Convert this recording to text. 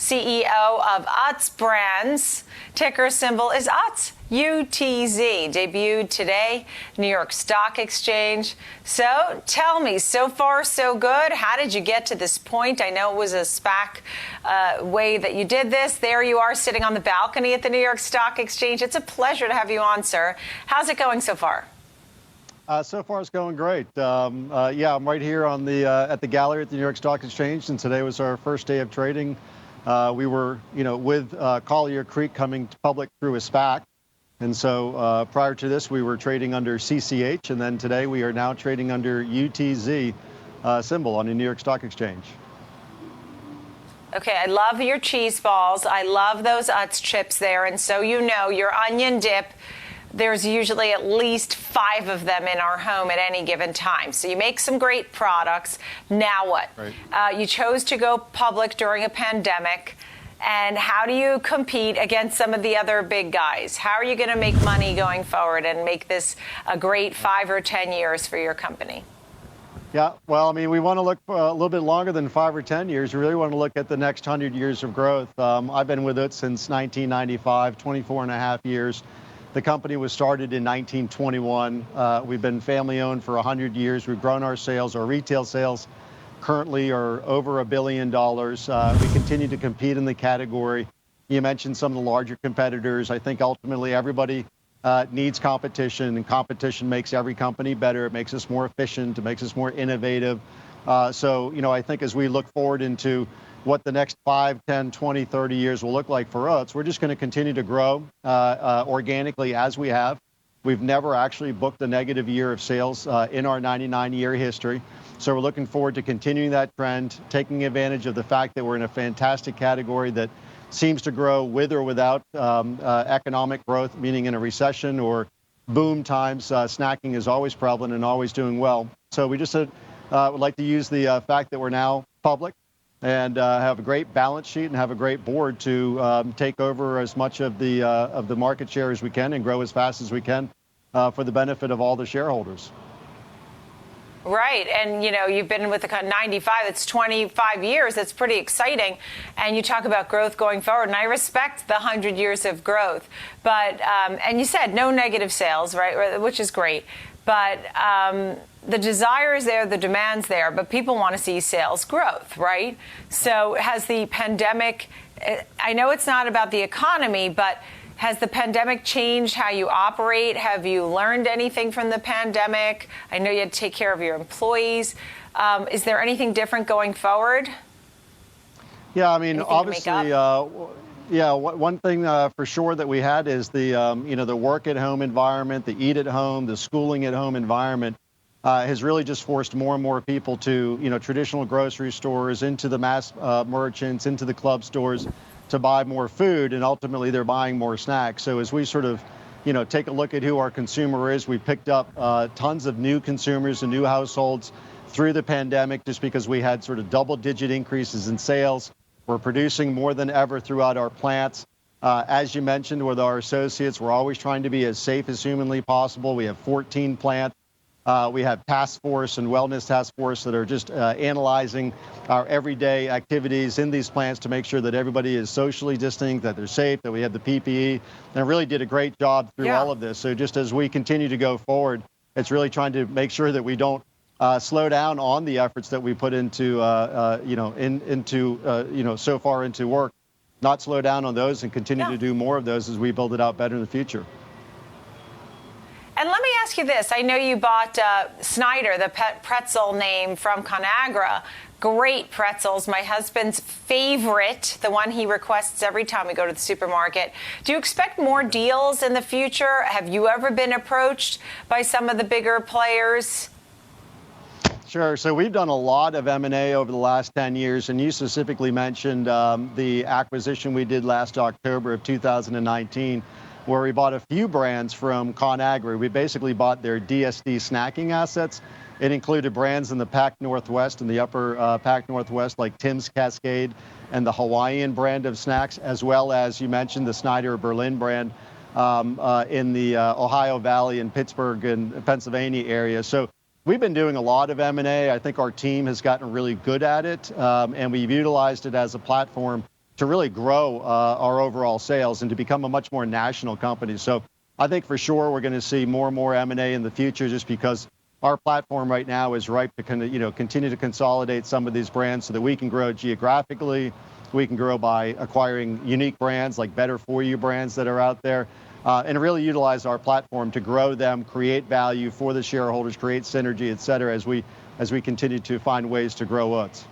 CEO of UTZ Brands. Ticker symbol is UTZ. UTZ debuted today, New York Stock Exchange. So tell me, so far so good. How did you get to this point? I know it was a SPAC way that you did this. There you are sitting on the balcony at the New York Stock Exchange. It's a pleasure to have you on, sir. How's it going so far? So far, it's going great. Yeah, I'm right here on the at the gallery at the New York Stock Exchange, and today was our first day of trading. We were, with Collier Creek coming public through a SPAC. And so prior to this, we were trading under CCH, and then today we are now trading under UTZ symbol on the New York Stock Exchange. Okay, I love your cheese balls. I love those UTZ chips there. And so your onion dip, there's usually at least 5 of them in our home at any given time. So you make some great products. Now what? Right. You chose to go public during a pandemic. And how do you compete against some of the other big guys? How are you going to make money going forward and make this a great 5 or 10 years for your company? Yeah, well, I mean, we want to look for a little bit longer than 5 or 10 years. We really want to look at the next 100 years of growth. I've been with it since 1995, 24 and a half years. The company was started in 1921. We've been family owned for 100 years. We've grown our sales, our retail sales currently are over $1 billion. We continue to compete in the category. You mentioned some of the larger competitors. I think ultimately everybody needs competition, and competition makes every company better. It makes us more efficient. It makes us more innovative. So, I think as we look forward into what the next 5, 10, 20, 30 years will look like for us, we're just going to continue to grow organically as we have. We've never actually booked a negative year of sales in our 99-year history. So we're looking forward to continuing that trend, taking advantage of the fact that we're in a fantastic category that seems to grow with or without economic growth, meaning in a recession or boom times. Snacking is always prevalent and always doing well. So we just would like to use the fact that we're now public and have a great balance sheet and have a great board to take over as much of the market share as we can and grow as fast as we can for the benefit of all the shareholders. Right. And, you've been with the 95, it's 25 years. That's pretty exciting. And you talk about growth going forward. And I respect the 100 years of growth. But and you said no negative sales, right, which is great. But the desire is there, the demand's there, but people want to see sales growth, right? So has the pandemic, I know it's not about the economy, but has the pandemic changed how you operate? Have you learned anything from the pandemic? I know you had to take care of your employees. Is there anything different going forward? Yeah, I mean, obviously, one thing for sure that we had is the work at home environment, the eat at home, the schooling at home environment has really just forced more and more people to, traditional grocery stores, into the mass merchants, into the club stores, to buy more food, and ultimately they're buying more snacks. So as we sort of, take a look at who our consumer is, we picked up tons of new consumers and new households through the pandemic just because we had sort of double-digit increases in sales. We're producing more than ever throughout our plants. As you mentioned, with our associates, we're always trying to be as safe as humanly possible. We have 14 plants. We have task force and wellness task force that are just analyzing our everyday activities in these plants to make sure that everybody is socially distanced, that they're safe, that we have the PPE. And really did a great job through all of this. So just as we continue to go forward, it's really trying to make sure that we don't slow down on the efforts that we put into, so far into work, not slow down on those and continue to do more of those as we build it out better in the future. And let me ask you this. I know you bought Snyder, the pretzel name from Conagra. Great pretzels. My husband's favorite, the one he requests every time we go to the supermarket. Do you expect more deals in the future? Have you ever been approached by some of the bigger players? Sure. So we've done a lot of M&A over the last 10 years, and you specifically mentioned the acquisition we did last October of 2019. Where we bought a few brands from Conagra. We basically bought their DSD snacking assets. It included brands in the Pac Northwest and the upper Pac Northwest like Tim's Cascade and the Hawaiian brand of snacks, as well as you mentioned the Snyder Berlin brand in the Ohio Valley and Pittsburgh and Pennsylvania area. So we've been doing a lot of M&A. I think our team has gotten really good at it, and we've utilized it as a platform to really grow our overall sales and to become a much more national company. So I think for sure we're going to see more and more M&A in the future, just because our platform right now is ripe to continue to consolidate some of these brands so that we can grow geographically. We can grow by acquiring unique brands like better for you brands that are out there, and really utilize our platform to grow them, create value for the shareholders, create synergy, et cetera, as we continue to find ways to grow UTZ.